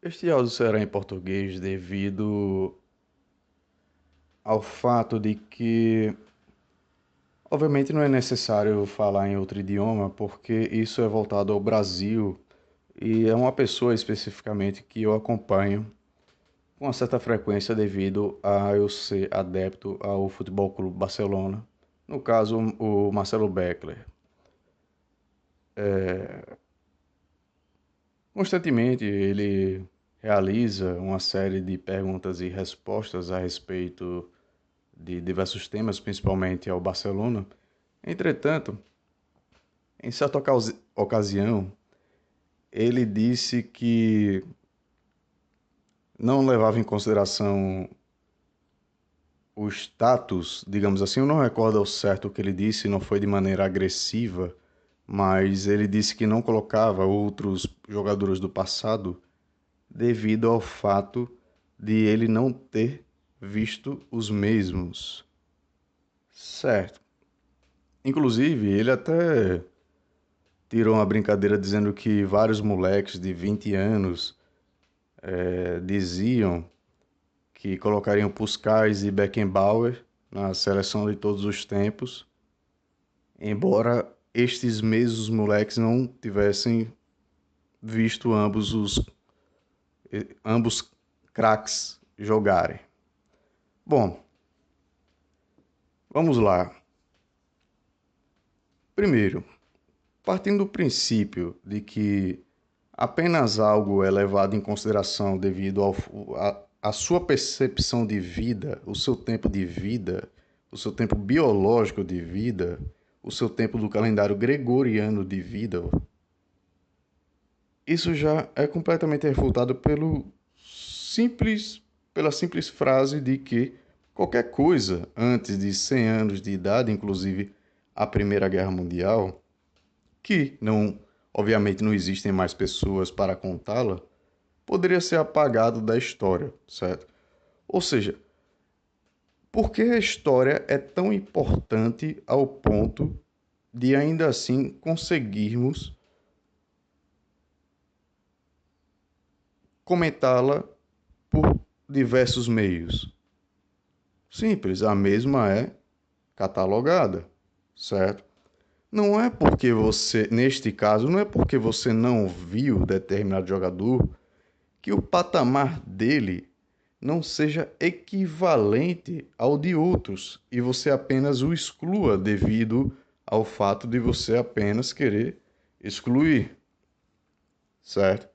Este áudio será em português devido ao fato de que, obviamente, não é necessário falar em outro idioma, porque isso é voltado ao Brasil e é uma pessoa especificamente que eu acompanho com uma certa frequência devido a eu ser adepto ao Futebol Clube Barcelona, no caso, o Marcelo Beckler. Constantemente ele realiza uma série de perguntas e respostas a respeito de diversos temas, principalmente ao Barcelona. Entretanto, em certa ocasião, ele disse que não levava em consideração o status, digamos assim, eu não recordo ao certo o que ele disse, não foi de maneira agressiva, mas ele disse que não colocava outros jogadores do passado devido ao fato de ele não ter visto os mesmos. Certo. Inclusive, ele até tirou uma brincadeira dizendo que vários moleques de 20 anos diziam que colocariam Puskás e Beckenbauer na seleção de todos os tempos, embora estes mesmos moleques não tivessem visto ambos craques jogarem. Bom, vamos lá. Primeiro, partindo do princípio de que apenas algo é levado em consideração devido à sua percepção de vida, o seu tempo de vida, o seu tempo biológico de vida, o seu tempo do calendário gregoriano de vida, isso já é completamente refutado pela simples frase de que qualquer coisa antes de 100 anos de idade, inclusive a Primeira Guerra Mundial, que não, obviamente não existem mais pessoas para contá-la, poderia ser apagado da história, certo? Ou seja, por que a história é tão importante ao ponto de ainda assim conseguirmos comentá-la por diversos meios? Simples, a mesma é catalogada, certo? Não é porque você, neste caso, não é porque você não viu determinado jogador que o patamar dele não seja equivalente ao de outros e você apenas o exclua devido ao fato de você apenas querer excluir, certo?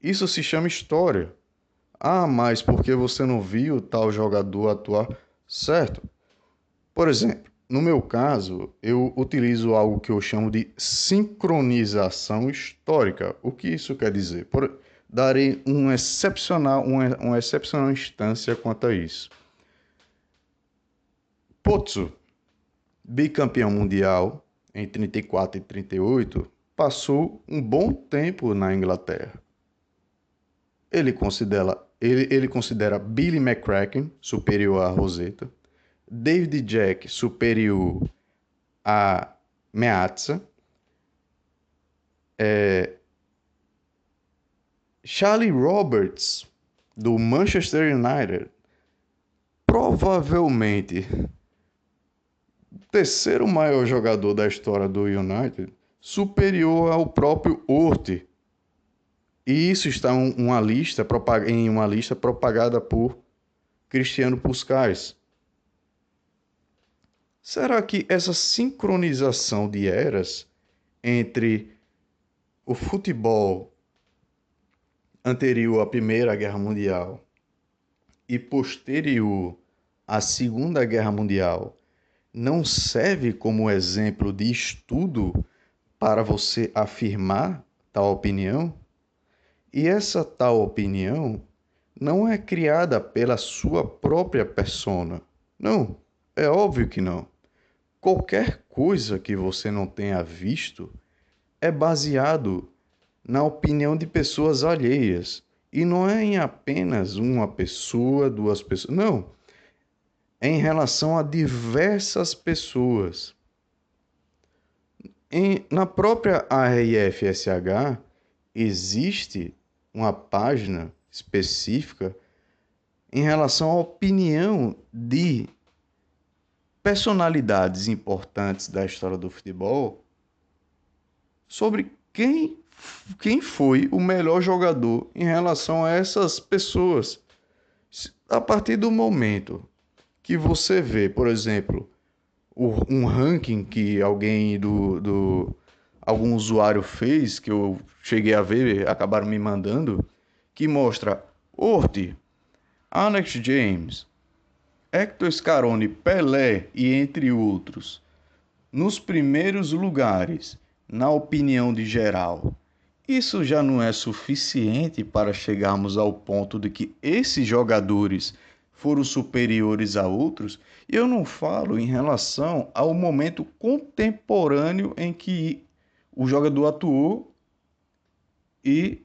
Isso se chama história. Ah, mas porque você não viu tal jogador atuar? Certo. Por exemplo, no meu caso, eu utilizo algo que eu chamo de sincronização histórica. O que isso quer dizer? Darei uma excepcional instância quanto a isso. Pozzo, bicampeão mundial em 34 e 38, passou um bom tempo na Inglaterra. Ele considera Billy McCracken superior a Rosetta, David Jack superior a Meazza, Charlie Roberts do Manchester United, provavelmente o terceiro maior jogador da história do United, superior ao próprio Orte. E isso está em uma lista propagada por Cristiano Puskás. Será que essa sincronização de eras entre o futebol anterior à Primeira Guerra Mundial e posterior à Segunda Guerra Mundial não serve como exemplo de estudo para você afirmar tal opinião? E essa tal opinião não é criada pela sua própria persona. Não, é óbvio que não. Qualquer coisa que você não tenha visto é baseado na opinião de pessoas alheias. E não é em apenas uma pessoa, duas pessoas. Não. É em relação a diversas pessoas. Na própria ARIFSH existe uma página específica em relação à opinião de personalidades importantes da história do futebol sobre quem foi o melhor jogador em relação a essas pessoas. A partir do momento que você vê, por exemplo, um ranking que algum usuário fez, que eu cheguei a ver, acabaram me mandando, que mostra Orti, Alex James, Hector Scaroni, Pelé e entre outros, nos primeiros lugares, na opinião de geral. Isso já não é suficiente para chegarmos ao ponto de que esses jogadores foram superiores a outros? E eu não falo em relação ao momento contemporâneo em que o jogador atuou e,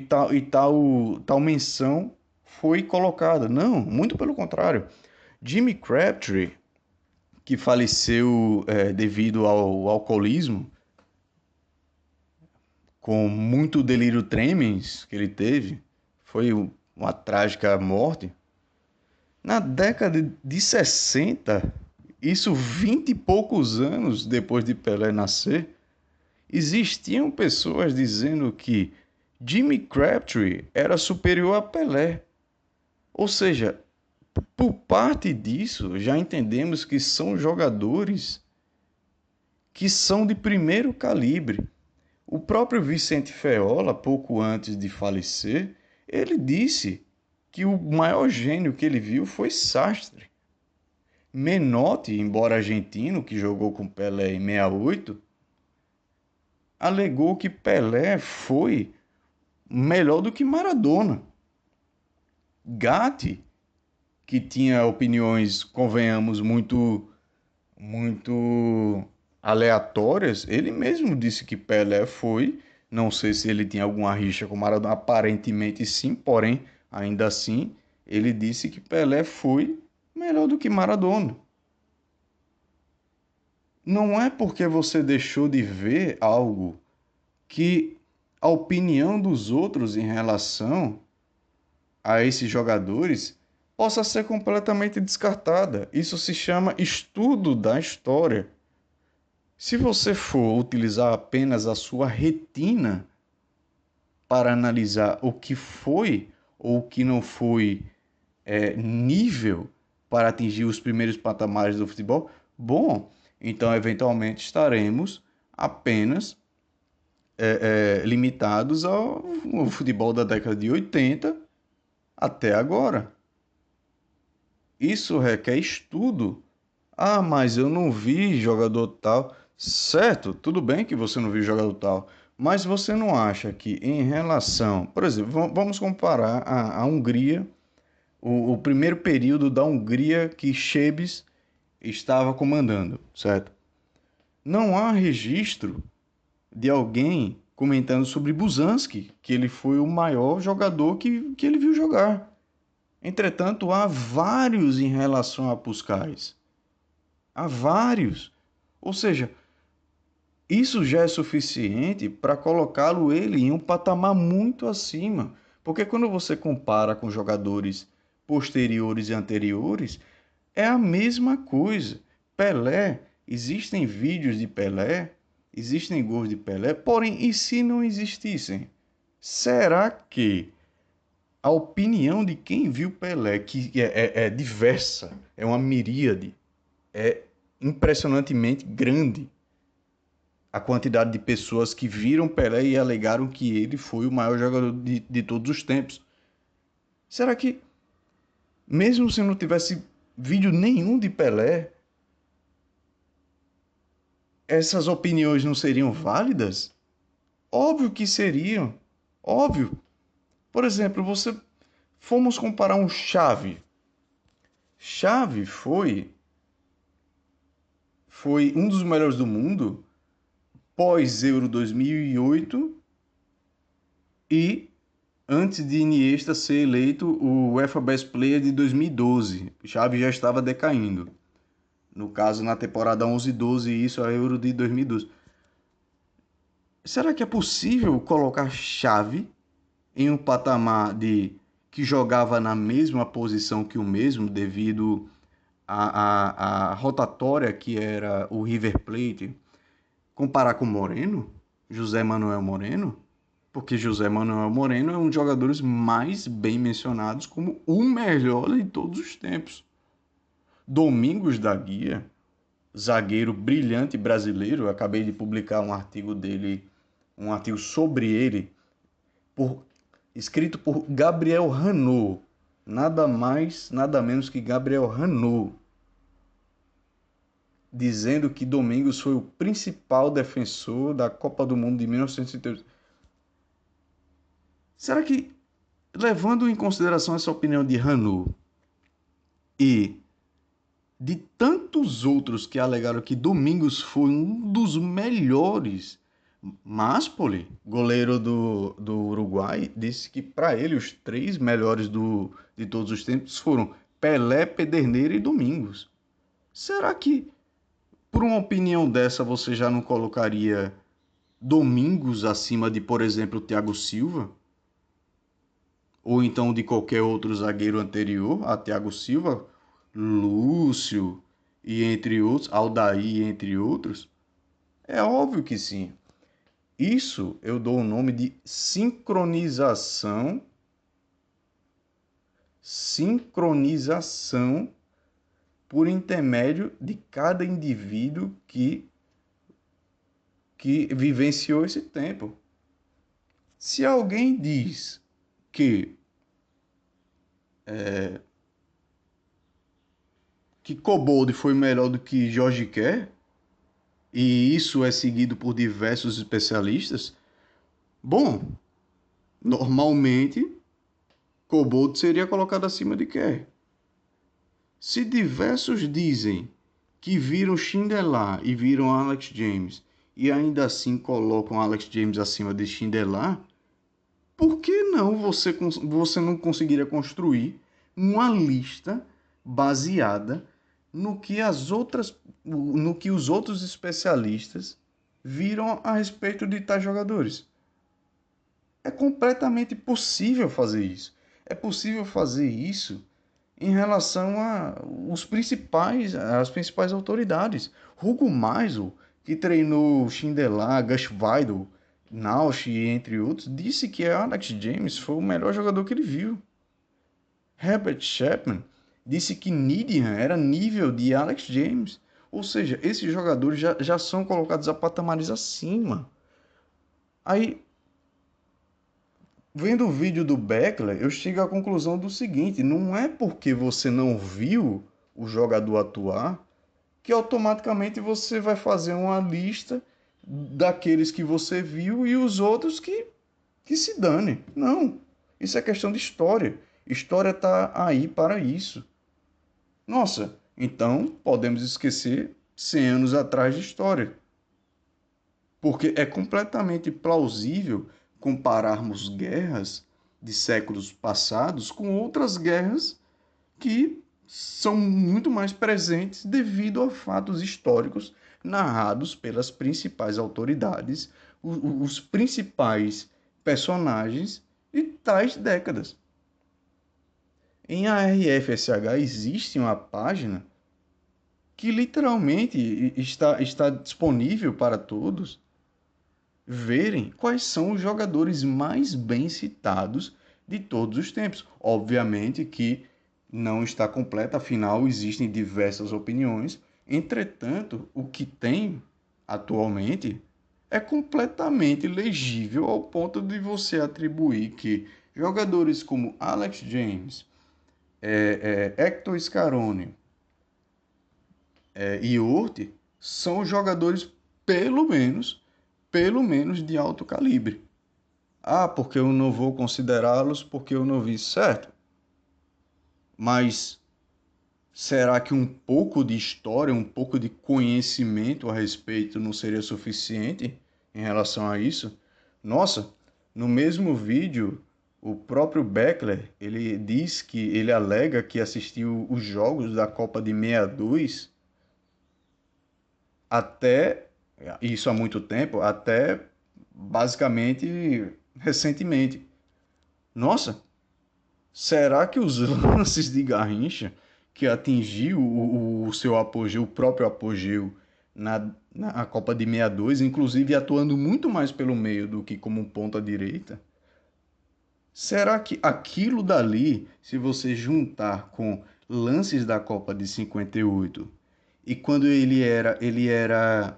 tal menção foi colocada. Não, muito pelo contrário. Jimmy Crabtree, que faleceu devido ao alcoolismo, com muito delírio tremens que ele teve, foi uma trágica morte. Na década de 60, isso 20 e poucos anos depois de Pelé nascer, existiam pessoas dizendo que Jimmy Crabtree era superior a Pelé. Ou seja, por parte disso, já entendemos que são jogadores que são de primeiro calibre. O próprio Vicente Feola, pouco antes de falecer, ele disse que o maior gênio que ele viu foi Sastre. Menotti, embora argentino, que jogou com Pelé em 68, alegou que Pelé foi melhor do que Maradona. Gatti, que tinha opiniões, convenhamos, muito aleatórias, ele mesmo disse que Pelé foi, não sei se ele tinha alguma rixa com Maradona, aparentemente sim, porém, ainda assim, ele disse que Pelé foi melhor do que Maradona. Não é porque você deixou de ver algo que a opinião dos outros em relação a esses jogadores possa ser completamente descartada. Isso se chama estudo da história. Se você for utilizar apenas a sua retina para analisar o que foi ou o que não foi nível para atingir os primeiros patamares do futebol, bom, então eventualmente estaremos apenas limitados ao futebol da década de 80 até agora. Isso requer estudo. Ah, mas eu não vi jogador tal. Certo, tudo bem que você não viu jogador tal, mas você não acha que em relação, por exemplo, vamos comparar a Hungria, o primeiro período da Hungria que Šebes estava comandando, certo? Não há registro de alguém comentando sobre Busanski, que ele foi o maior jogador que ele viu jogar. Entretanto, há vários em relação a Puskás. Há vários. Ou seja, isso já é suficiente para colocá-lo ele em um patamar muito acima. Porque quando você compara com jogadores posteriores e anteriores, é a mesma coisa. Pelé, existem vídeos de Pelé, existem gols de Pelé, porém, e se não existissem? Será que a opinião de quem viu Pelé, que é diversa, é uma miríade, é impressionantemente grande a quantidade de pessoas que viram Pelé e alegaram que ele foi o maior jogador de todos os tempos. Será que, mesmo se não tivesse vídeo nenhum de Pelé, essas opiniões não seriam válidas? Óbvio que seriam. Óbvio. Por exemplo, fomos comparar um Xavi. Xavi foi um dos melhores do mundo pós-Euro 2008 e antes de Iniesta ser eleito o UEFA Best Player de 2012. Xavi já estava decaindo. No caso, na temporada 11-12, isso é a Euro de 2012. Será que é possível colocar Xavi em um patamar de que jogava na mesma posição que o mesmo, devido à rotatória que era o River Plate, comparar com o Moreno, José Manuel Moreno, porque José Manuel Moreno é um dos jogadores mais bem mencionados como o melhor de todos os tempos. Domingos da Guia, zagueiro brilhante brasileiro, eu acabei de publicar um artigo dele, um artigo sobre ele, por, escrito por Gabriel Ranot, nada mais, nada menos que Gabriel Ranot, dizendo que Domingos foi o principal defensor da Copa do Mundo de 1930. Será que, levando em consideração essa opinião de Ranot e de tantos outros que alegaram que Domingos foi um dos melhores, Maspoli, goleiro do Uruguai, disse que para ele os três melhores de todos os tempos foram Pelé, Pederneira e Domingos. Será que, por uma opinião dessa, você já não colocaria Domingos acima de, por exemplo, Thiago Silva? Ou então de qualquer outro zagueiro anterior a Thiago Silva, Lúcio e entre outros, Aldair entre outros? É óbvio que sim. Isso eu dou o nome de sincronização por intermédio de cada indivíduo que vivenciou esse tempo. Se alguém diz que Coboldi foi melhor do que Jorge Kerr, e isso é seguido por diversos especialistas, bom, normalmente Coboldi seria colocado acima de Kerr. Se diversos dizem que viram Schindler e viram Alex James e ainda assim colocam Alex James acima de Schindler, por que não você não conseguiria construir uma lista baseada no que os outros especialistas viram a respeito de tais jogadores? É completamente possível fazer isso. É possível fazer isso em relação às principais autoridades. Hugo Meisel, que treinou Schindler, Gus Weidel, Nausch, entre outros, disse que Alex James foi o melhor jogador que ele viu. Herbert Chapman disse que Needham era nível de Alex James. Ou seja, esses jogadores já são colocados a patamares acima. Aí, vendo o vídeo do Beckler, eu chego à conclusão do seguinte: não é porque você não viu o jogador atuar que automaticamente você vai fazer uma lista daqueles que você viu e os outros que se dane. Não. Isso é questão de história. História está aí para isso. Nossa, então podemos esquecer 100 anos atrás de história. Porque é completamente plausível compararmos guerras de séculos passados com outras guerras que são muito mais presentes devido a fatos históricos narrados pelas principais autoridades, os principais personagens de tais décadas. Em ARFSH existe uma página que literalmente está disponível para todos verem quais são os jogadores mais bem citados de todos os tempos. Obviamente que não está completa, afinal existem diversas opiniões. Entretanto, o que tem atualmente é completamente legível ao ponto de você atribuir que jogadores como Alex James, Hector Scaroni e Urte são jogadores pelo menos de alto calibre. Ah, porque eu não vou considerá-los porque eu não vi certo. Mas será que um pouco de história, um pouco de conhecimento a respeito não seria suficiente em relação a isso? Nossa, no mesmo vídeo, o próprio Beckler, ele diz que ele alega que assistiu os jogos da Copa de 62 até, isso há muito tempo, até basicamente recentemente. Nossa, será que os lances de Garrincha, que atingiu o seu apogeu, o próprio apogeu na Copa de 62, inclusive atuando muito mais pelo meio do que como um ponta direita, será que aquilo dali, se você juntar com lances da Copa de 58 e quando ele era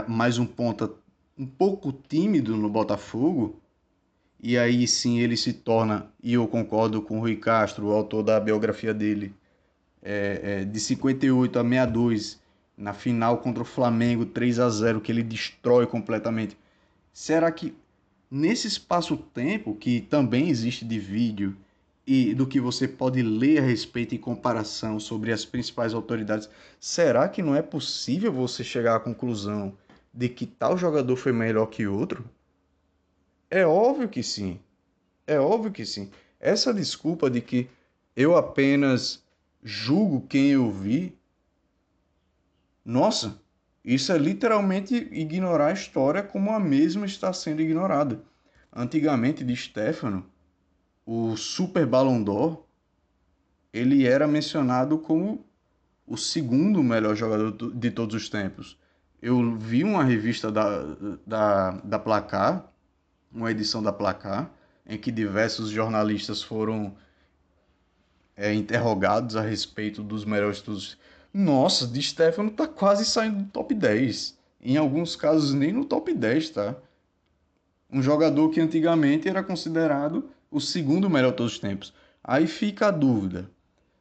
mais um ponta um pouco tímido no Botafogo, e aí sim ele se torna, e eu concordo com o Rui Castro, o autor da biografia dele, de 58 a 62, na final contra o Flamengo 3-0, que ele destrói completamente. Será que nesse espaço-tempo, que também existe de vídeo, e do que você pode ler a respeito em comparação sobre as principais autoridades, será que não é possível você chegar à conclusão de que tal jogador foi melhor que outro? É óbvio que sim. É óbvio que sim. Essa desculpa de que eu apenas julgo quem eu vi, nossa, isso é literalmente ignorar a história como a mesma está sendo ignorada. Antigamente, de Stefano, o Super Ballon d'Or, ele era mencionado como o segundo melhor jogador de todos os tempos. Eu vi uma revista da Placar, uma edição da Placar, em que diversos jornalistas foram interrogados a respeito dos melhores todos. Nossa, Di Stefano tá quase saindo do top 10. Em alguns casos, nem no top 10, tá? Um jogador que antigamente era considerado o segundo melhor de todos os tempos. Aí fica a dúvida: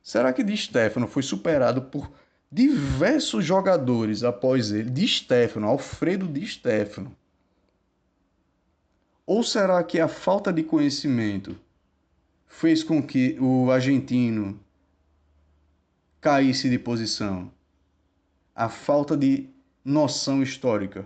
será que Di Stefano foi superado por diversos jogadores após ele? Di Stefano, Alfredo Di Stefano. Ou será que a falta de conhecimento fez com que o argentino caísse de posição? A falta de noção histórica.